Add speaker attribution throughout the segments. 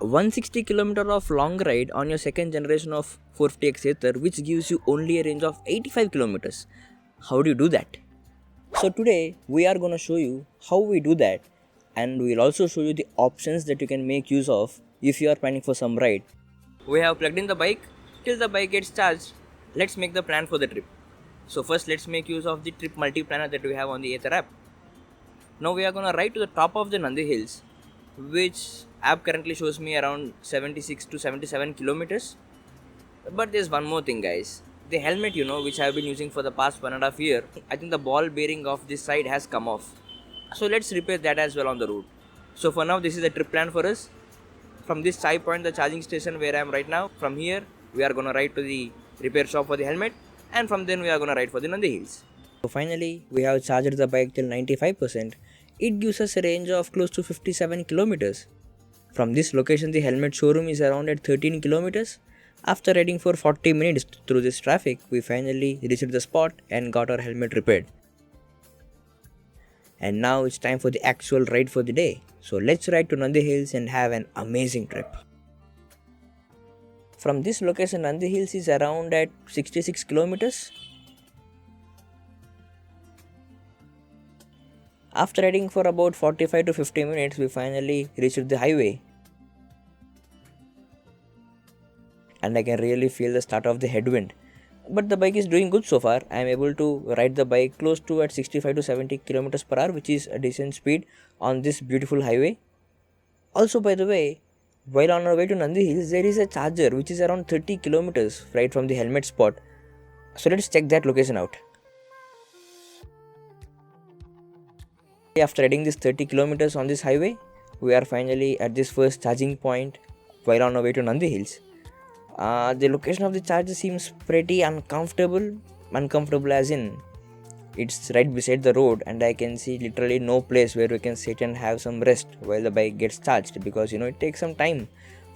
Speaker 1: 160 km of long ride on your second generation of 450x Ather, which gives you only a range of 85 km. How do you do that? So today we are going to show you how we do that, and we will also show you the options that you can make use of if you are planning for some ride. We have plugged in the bike. Till the bike gets charged, let's make the plan for the trip. So first let's make use of the trip multi-planner that we have on the Ather app. Now we are going to ride to the top of the Nandi Hills, which app currently shows me around 76 to 77 kilometers. But there's one more thing, guys. The helmet, which I have been using for the past 1.5 years, I think the ball bearing of this side has come off. So let's repair that as well on the route. So for now, this is the trip plan for us. From this side point, the charging station where I am right now, from here we are going to ride to the repair shop for the helmet, and from then we are going to ride for the Nandi Hills. So finally, we have charged the bike till 95%. It gives us a range of close to 57 kilometers. From this location, the helmet showroom is around at 13 kilometers. After riding for 40 minutes through this traffic, we finally reached the spot and got our helmet repaired. And now it's time for the actual ride for the day. So let's ride to Nandi Hills and have an amazing trip. From this location, Nandi Hills is around at 66 kilometers. After riding for about 45 to 50 minutes, we finally reached the highway. And I can really feel the start of the headwind. But the bike is doing good so far. I am able to ride the bike close to at 65 to 70 kilometers per hour, which is a decent speed on this beautiful highway. Also, by the way, while on our way to Nandi Hills, there is a charger which is around 30 kilometers right from the helmet spot. So let's check that location out. After riding this 30 kilometers on this highway, we are finally at this first charging point while on our way to Nandi Hills. The location of the charger seems pretty uncomfortable as in it's right beside the road, and I can see literally no place where we can sit and have some rest while the bike gets charged, because it takes some time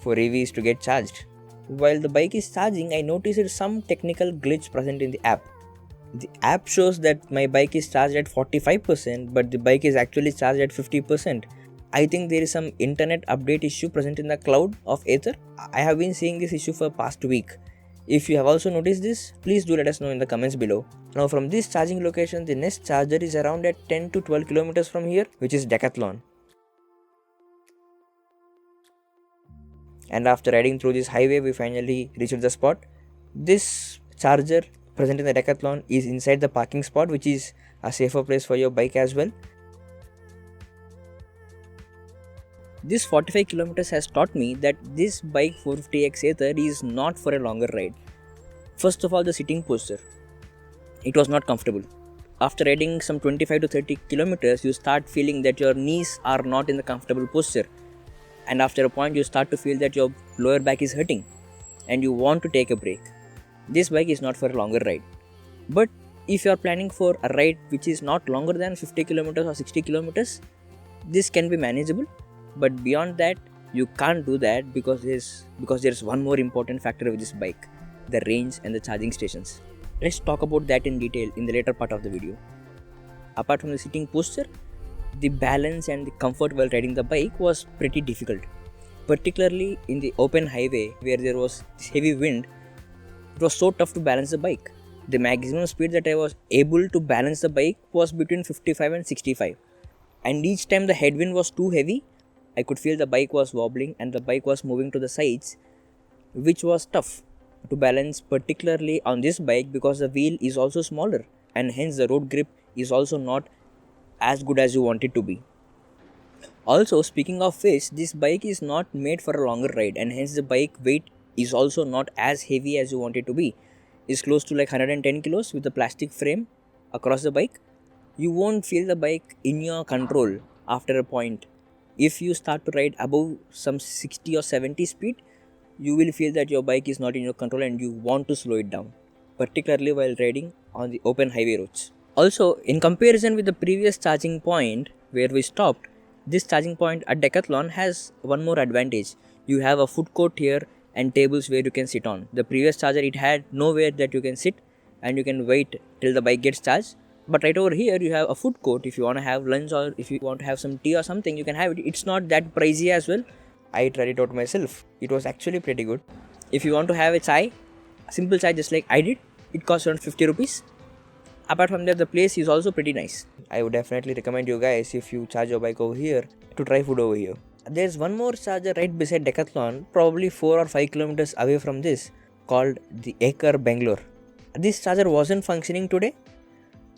Speaker 1: for EVs to get charged. While the bike is charging, I noticed some technical glitch present in the app. The app shows that my bike is charged at 45%, but the bike is actually charged at 50%. I think there is some internet update issue present in the cloud of Ather. I have been seeing this issue for past week. If you have also noticed this, please do let us know in the comments below. Now from this charging location, the next charger is around at 10 to 12 kilometers from here, which is Decathlon. And after riding through this highway, we finally reached the spot. This charger present in the Decathlon is inside the parking spot, which is a safer place for your bike as well. This 45 kilometers has taught me that this bike 450x Ather is not for a longer ride. First of all, the sitting posture. It was not comfortable. After riding some 25 to 30 kilometers, you start feeling that your knees are not in the comfortable posture. And after a point, you start to feel that your lower back is hurting and you want to take a break. This bike is not for a longer ride. But if you are planning for a ride which is not longer than 50 kilometers or 60 kilometers, this can be manageable. But beyond that, you can't do that because there's one more important factor with this bike: the range and the charging stations. Let's talk about that in detail in the later part of the video. Apart from the sitting posture, the balance and the comfort while riding the bike was pretty difficult. Particularly in the open highway where there was this heavy wind, it was so tough to balance the bike. The maximum speed that I was able to balance the bike was between 55 and 65. And each time the headwind was too heavy, I could feel the bike was wobbling and the bike was moving to the sides, which was tough to balance, particularly on this bike because the wheel is also smaller and hence the road grip is also not as good as you want it to be. Also, speaking of which, this bike is not made for a longer ride and hence the bike weight is also not as heavy as you want it to be. It's close to like 110 kilos with the plastic frame across the bike. You won't feel the bike in your control after a point. If you start to ride above some 60 or 70 speed, you will feel that your bike is not in your control and you want to slow it down, particularly while riding on the open highway roads. Also, in comparison with the previous charging point where we stopped, this charging point at Decathlon has one more advantage. You have a food court here and tables where you can sit on. The previous charger, it had nowhere that you can sit and you can wait till the bike gets charged. But right over here, you have a food court. If you want to have lunch or if you want to have some tea or something, you can have it. It's not that pricey as well. I tried it out myself. It was actually pretty good. If you want to have a simple chai just like I did, it costs around 50 rupees. Apart from that, the place is also pretty nice. I would definitely recommend you guys, if you charge your bike over here, to try food over here. There's one more charger right beside Decathlon, probably 4 or 5 kilometers away from this, called the Ather Bangalore. This charger wasn't functioning today,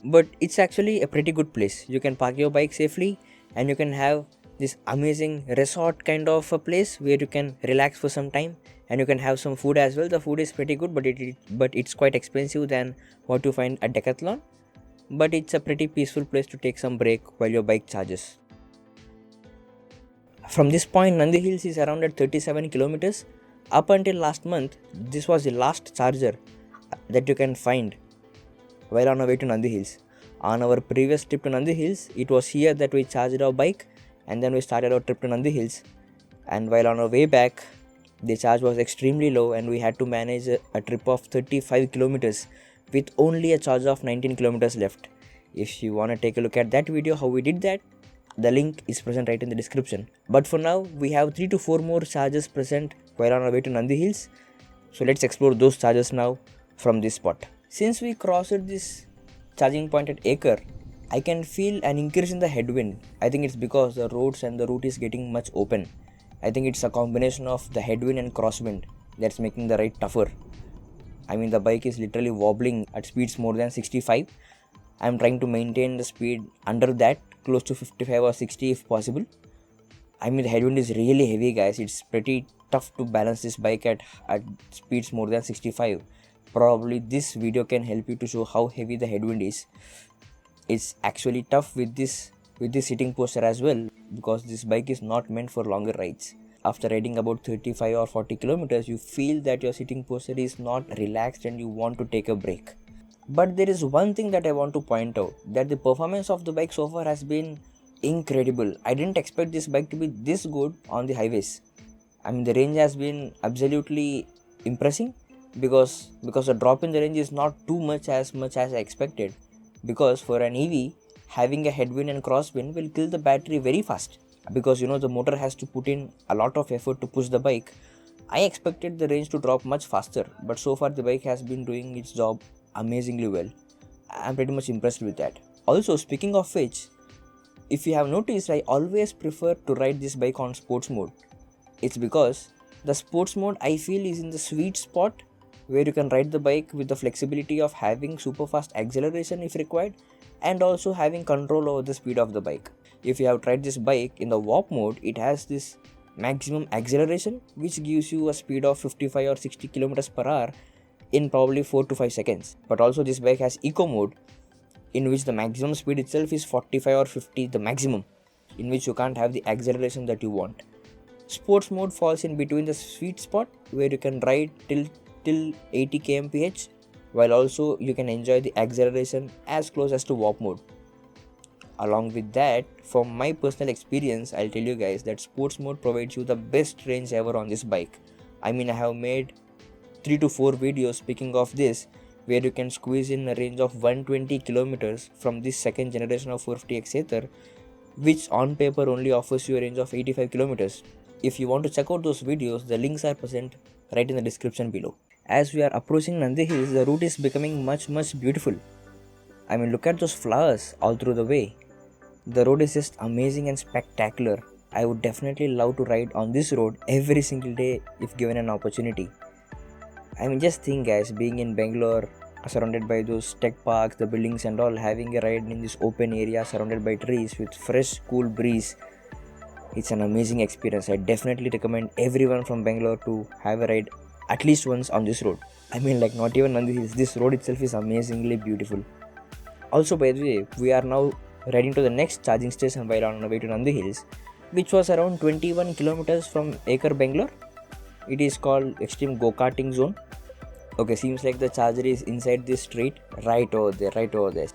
Speaker 1: but it's actually a pretty good place. You can park your bike safely and you can have this amazing resort kind of a place where you can relax for some time, and you can have some food as well. The food is pretty good, but it's quite expensive than what you find at Decathlon, but it's a pretty peaceful place to take some break while your bike charges. From this point, Nandi Hills is around at 37 kilometers. Up until last month, this was the last charger that you can find while on our way to Nandi Hills. On our previous trip to Nandi Hills, it was here that we charged our bike, and then we started our trip to Nandi Hills. And while on our way back, the charge was extremely low and we had to manage a trip of 35 kilometers with only a charge of 19 kilometers left. If you want to take a look at that video, how we did that, the link is present right in the description. But for now, we have 3 to 4 more charges present while on our way to Nandi Hills. So let's explore those charges now from this spot. Since we crossed this charging point at Ather, I can feel an increase in the headwind. I think it's because the roads and the route is getting much open. I think it's a combination of the headwind and crosswind that's making the ride tougher. I mean, the bike is literally wobbling at speeds more than 65. I'm trying to maintain the speed under that, close to 55 or 60 if possible. I mean, the headwind is really heavy, guys. It's pretty tough to balance this bike at speeds more than 65. Probably this video can help you to show how heavy the headwind is. It's actually tough with this sitting posture as well, because this bike is not meant for longer rides. After riding about 35 or 40 kilometers, you feel that your sitting posture is not relaxed and you want to take a break. But there is one thing that I want to point out, that the performance of the bike so far has been incredible. I didn't expect this bike to be this good on the highways. I mean, the range has been absolutely impressive, because the drop in the range is not too much as I expected. Because for an EV, having a headwind and crosswind will kill the battery very fast, because the motor has to put in a lot of effort to push the bike. I expected the range to drop much faster, but so far the bike has been doing its job amazingly well. I'm pretty much impressed with that. Also, speaking of which, if you have noticed, I always prefer to ride this bike on sports mode. It's because the sports mode, I feel, is in the sweet spot where you can ride the bike with the flexibility of having super fast acceleration if required, and also having control over the speed of the bike. If you have tried this bike in the warp mode, it has this maximum acceleration which gives you a speed of 55 or 60 kilometers per hour in probably 4 to 5 seconds. But also this bike has eco mode, in which the maximum speed itself is 45 or 50, the maximum, in which you can't have the acceleration that you want. Sports mode falls in between the sweet spot where you can ride till 80 kmph, while also you can enjoy the acceleration as close as to warp mode. Along with that, from my personal experience, I'll tell you guys that sports mode provides you the best range ever on this bike. I mean, I have made 3 to 4 videos speaking of this, where you can squeeze in a range of 120 kilometers from this second generation of 450X Ather, which on paper only offers you a range of 85 kilometers. If you want to check out those videos, the links are present right in the description below. As we are approaching Nandi Hills, the route is becoming much beautiful. I mean, look at those flowers all through the way. The road is just amazing and spectacular. I would definitely love to ride on this road every single day if given an opportunity. I mean, just think, guys, being in Bangalore, surrounded by those tech parks, the buildings and all, having a ride in this open area surrounded by trees with fresh, cool breeze. It's an amazing experience. I definitely recommend everyone from Bangalore to have a ride at least once on this road. I mean, like, not even Nandi Hills, this road itself is amazingly beautiful. Also, by the way, we are now riding to the next charging station while on our way to Nandi Hills, which was around 21 kilometers from Ather, Bangalore. It is called Extreme Go-Karting Zone. Okay, seems like the charger is inside this street, right over there.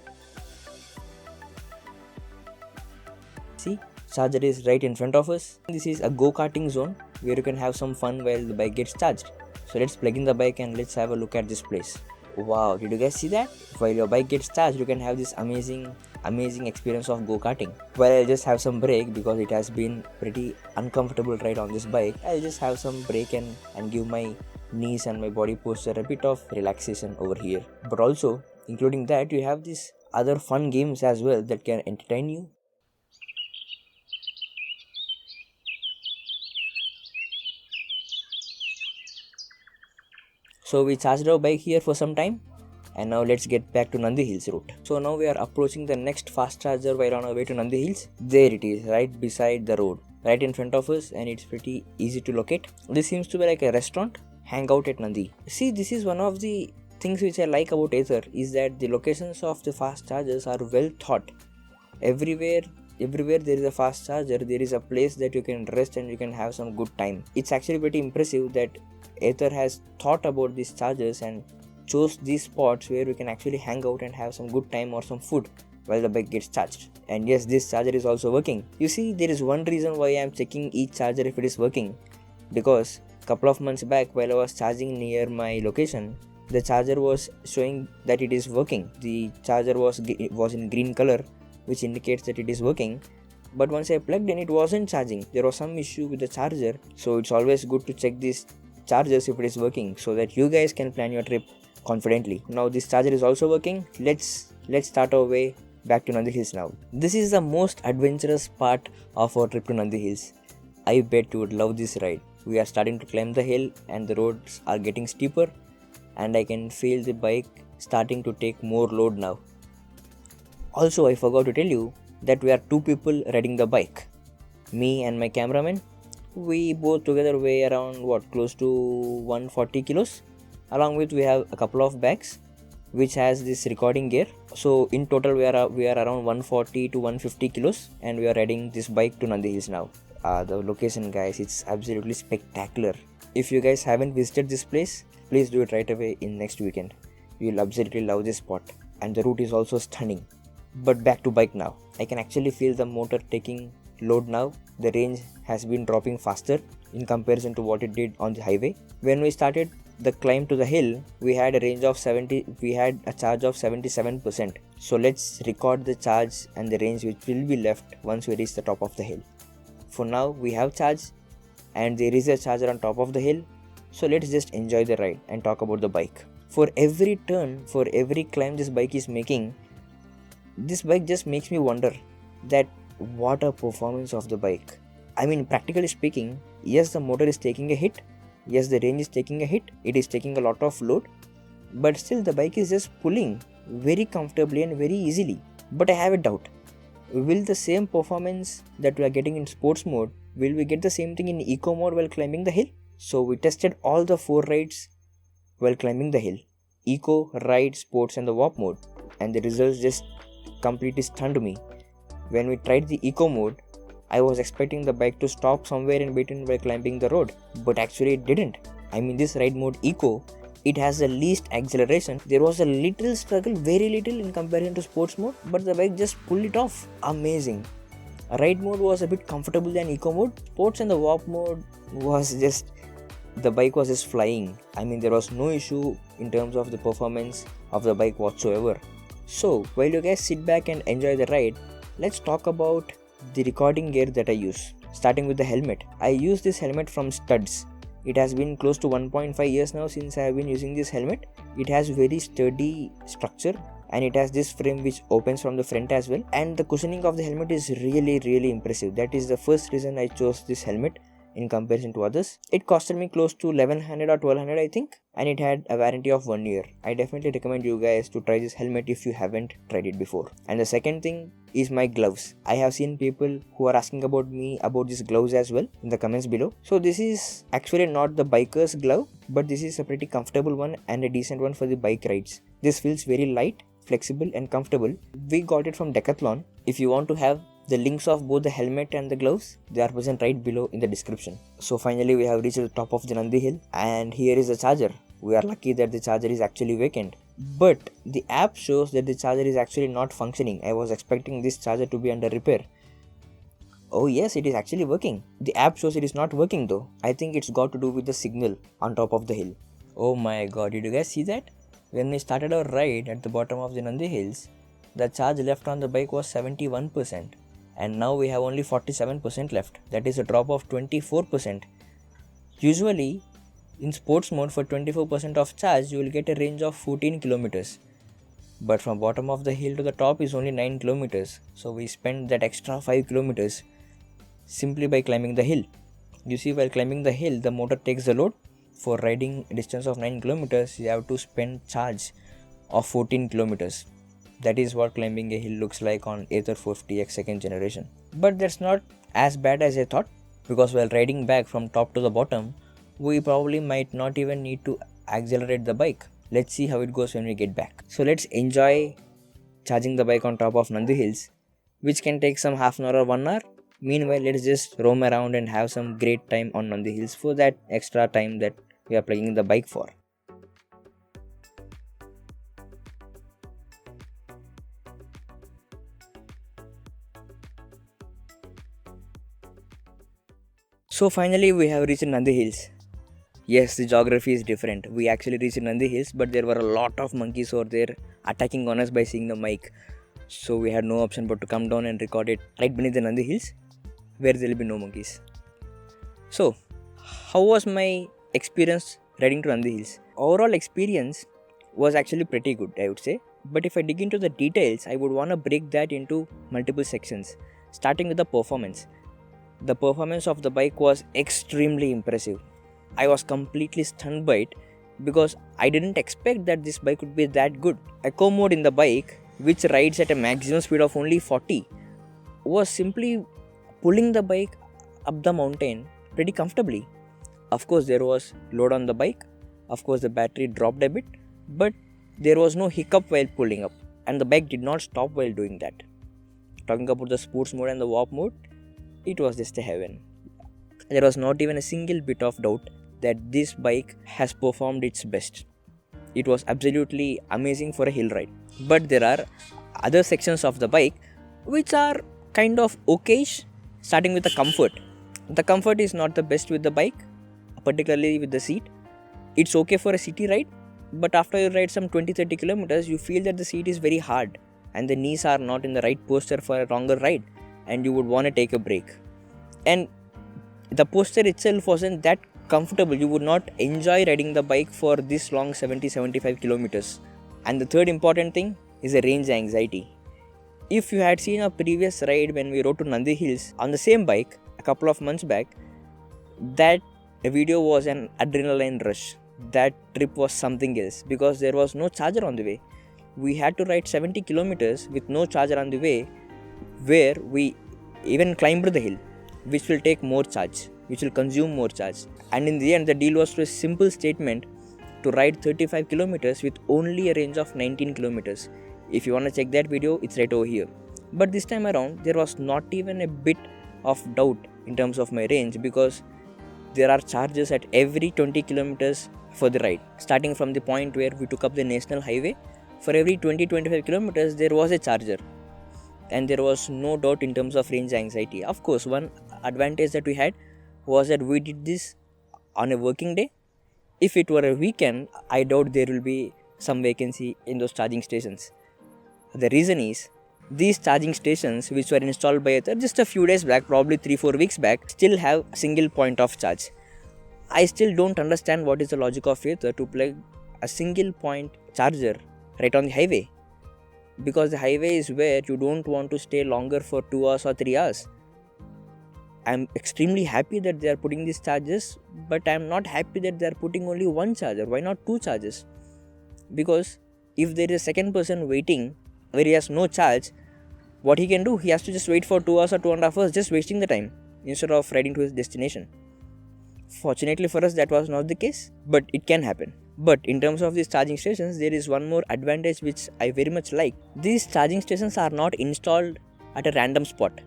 Speaker 1: See, charger is right in front of us. This is a go-karting zone where you can have some fun while the bike gets charged. So let's plug in the bike and let's have a look at this place. Wow, did you guys see that? While your bike gets charged, you can have this amazing amazing experience of go-karting. While I'll just have some break because it has been pretty uncomfortable ride on this bike, I'll just have some break and give my knees and my body posture a bit of relaxation over here. But also, including that, you have these other fun games as well that can entertain you. So we charged our bike here for some time, and now let's get back to Nandi Hills route. So now we are approaching the next fast charger while on our way to Nandi Hills. There it is, right beside the road, right in front of us, and it's pretty easy to locate. This seems to be like a restaurant, hangout at Nandi. See, this is one of the things which I like about Ather, is that the locations of the fast chargers are well thought. Everywhere there is a fast charger, there is a place that you can rest and you can have some good time. It's actually pretty impressive that Ather has thought about these chargers and chose these spots where we can actually hang out and have some good time or some food while the bike gets charged. And yes, this charger is also working. You see, there is one reason why I am checking each charger if it is working, because couple of months back while I was charging near my location, the charger was showing that it is working. The charger was in green color, which indicates that it is working. But once I plugged in, it wasn't charging. There was some issue with the charger. So it's always good to check these chargers if it is working, so that you guys can plan your trip confidently. Now this charger is also working. Let's start our way back to Nandi Hills now. This is the most adventurous part of our trip to Nandi Hills. I bet you would love this ride. We are starting to climb the hill and the roads are getting steeper, and I can feel the bike starting to take more load now. Also, I forgot to tell you that we are two people riding the bike. Me and my cameraman. We both together weigh around close to 140 kilos. Along with we have a couple of bags which has this recording gear. So in total we are around 140 to 150 kilos, and we are riding this bike to Nandi Hills now. The location, guys, it's absolutely spectacular. If you guys haven't visited this place, please do it right away in next weekend. You will absolutely love this spot, and the route is also stunning. But back to bike now. I can actually feel the motor taking load now. The range has been dropping faster in comparison to what it did on the highway. When we started the climb to the hill, we had a charge of 77%. So let's record the charge and the range which will be left once we reach the top of the hill. For now, we have charge and there is a charger on top of the hill. So let's just enjoy the ride and talk about the bike. For every turn, for every climb this bike is making, this bike just makes me wonder that what a performance of the bike. I mean, practically speaking, yes, the motor is taking a hit, yes, the range is taking a hit, it is taking a lot of load, but still the bike is just pulling very comfortably and very easily. But I have a doubt, will the same performance that we are getting in sports mode, will we get the same thing in eco mode while climbing the hill? So we tested all the 4 rides while climbing the hill: eco, ride, sports and the warp mode, and the results just completely stunned me. When we tried the eco mode, I was expecting the bike to stop somewhere in between while climbing the road, but actually it didn't. I mean, this ride mode eco, it has the least acceleration. There was a little struggle, very little in comparison to sports mode, but the bike just pulled it off. Amazing. Ride mode was a bit comfortable than eco mode. Sports and the warp mode was just, the bike was just flying. I mean, there was no issue in terms of the performance of the bike whatsoever. So while you guys sit back and enjoy the ride, let's talk about the recording gear that I use. Starting with the helmet. I use this helmet from Studs. It has been close to 1.5 years now since I have been using this helmet. It has very sturdy structure and it has this frame which opens from the front as well. And the cushioning of the helmet is really impressive. That is the first reason I chose this helmet in comparison to others. It costed me close to 1100 or 1200 I think, and it had a warranty of 1 year. I definitely recommend you guys to try this helmet if you haven't tried it before. And the second thing is my gloves. I have seen people who are asking about me about these gloves as well in the comments below. So this is actually not the biker's glove, but this is a pretty comfortable one and a decent one for the bike rides. This feels very light, flexible and comfortable. We got it from Decathlon. If you want to have the links of both the helmet and the gloves, they are present right below in the description. So finally we have reached the top of the Nandi Hill, and here is the charger. We are lucky that the charger is actually vacant, but the app shows that the charger is actually not functioning. I was expecting this charger to be under repair. Oh yes, it is actually working. The app shows it is not working though. I think it's got to do with the signal on top of the hill. Oh my god, did you guys see that? When we started our ride at the bottom of the Nandi Hills, the charge left on the bike was 71%, and now we have only 47% left. That is a drop of 24%. Usually, in sports mode, for 24% of charge, you will get a range of 14 kilometers. But from bottom of the hill to the top is only 9 kilometers. So we spent that extra 5 kilometers simply by climbing the hill. You see, while climbing the hill, the motor takes the load. For riding a distance of 9 kilometers, you have to spend charge of 14 kilometers. That is what climbing a hill looks like on Ather 450X second generation. But that's not as bad as I thought, because while riding back from top to the bottom, we probably might not even need to accelerate the bike. Let's see how it goes when we get back. So let's enjoy charging the bike on top of Nandi Hills, which can take some half an hour or 1 hour. Meanwhile, let's just roam around and have some great time on Nandi Hills for that extra time that we are plugging the bike for. So finally we have reached Nandi Hills. Yes, the geography is different. We actually reached Nandi Hills, but there were a lot of monkeys over there attacking on us by seeing the mic. So we had no option but to come down and record it right beneath the Nandi Hills, where there will be no monkeys. So, how was my experience riding to Nandi Hills? Overall experience was actually pretty good, I would say. But if I dig into the details, I would want to break that into multiple sections, starting with the performance. The performance of the bike was extremely impressive. I was completely stunned by it because I didn't expect that this bike would be that good. Eco mode in the bike, which rides at a maximum speed of only 40, was simply pulling the bike up the mountain pretty comfortably. Of course, there was load on the bike. Of course, the battery dropped a bit, but there was no hiccup while pulling up, and the bike did not stop while doing that. Talking about the sports mode and the warp mode, it was just a heaven. There was not even a single bit of doubt that this bike has performed its best. It was absolutely amazing for a hill ride. But there are other sections of the bike which are kind of okayish, starting with the comfort. The comfort is not the best with the bike, particularly with the seat. It's okay for a city ride, but after you ride some 20-30 kilometers, you feel that the seat is very hard and the knees are not in the right posture for a longer ride, and you would want to take a break. And the posture itself wasn't that comfortable. You would not enjoy riding the bike for this long 70-75 kilometers. And the third important thing is the range anxiety. If you had seen a previous ride when we rode to Nandi Hills on the same bike a couple of months back, that video was an adrenaline rush. That trip was something else because there was no charger on the way. We had to ride 70 kilometers with no charger on the way, where we even climbed the hill, which will take more charge, which will consume more charge. And in the end, the deal was to a simple statement to ride 35 kilometers with only a range of 19 kilometers. If you want to check that video, it's right over here. But this time around, there was not even a bit of doubt in terms of my range, because there are charges at every 20 kilometers for the ride. Starting from the point where we took up the national highway, for every 20-25 kilometers, there was a charger. And there was no doubt in terms of range anxiety. Of course, one advantage that we had was that we did this on a working day. If it were a weekend, I doubt there will be some vacancy in those charging stations. The reason is, these charging stations which were installed by Ather just a few days back, probably 3-4 weeks back, still have a single point of charge. I still don't understand what is the logic of Ather to plug a single point charger right on the highway. Because the highway is where you don't want to stay longer for 2 hours or 3 hours. I'm extremely happy that they are putting these chargers, but I'm not happy that they are putting only one charger. Why not 2 chargers? Because if there is a second person waiting where he has no charge, what he can do, he has to just wait for 2 hours or 2.5 hours, just wasting the time instead of riding to his destination. Fortunately for us, that was not the case, but it can happen. But in terms of these charging stations, there is one more advantage which I very much like. These charging stations are not installed at a random spot.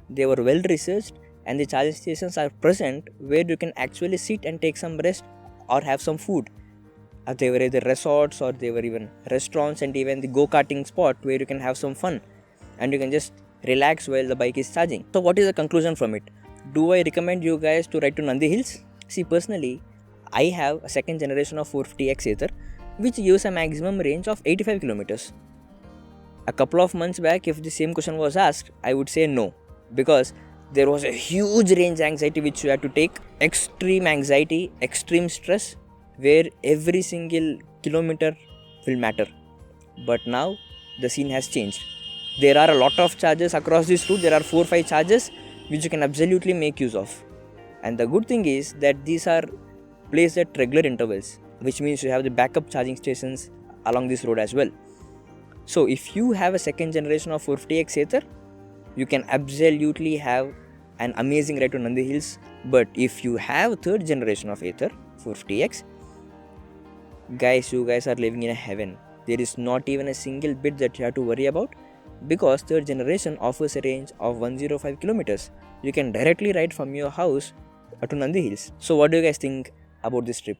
Speaker 1: They were well researched, and the charging stations are present where you can actually sit and take some rest or have some food. They were either resorts or they were even restaurants, and even the go-karting spot where you can have some fun and you can just relax while the bike is charging. So what is the conclusion from it? Do I recommend you guys to ride to Nandi Hills? See, personally, I have a second generation of 450X Ather which gives a maximum range of 85 kilometers. A couple of months back, if the same question was asked, I would say no, because there was a huge range anxiety which you had to take, extreme anxiety, extreme stress, where every single kilometer will matter. But now the scene has changed. There are a lot of charges across this route. There are 4-5 charges which you can absolutely make use of. And the good thing is that these are placed at regular intervals, which means you have the backup charging stations along this road as well. So if you have a second generation of 450X Ather, you can absolutely have an amazing ride to Nandi Hills. But if you have third generation of Ather 450X, guys, you guys are living in a heaven. There is not even a single bit that you have to worry about, because third generation offers a range of 105 kilometers. You can directly ride from your house to Nandi Hills. So what do you guys think about this trip?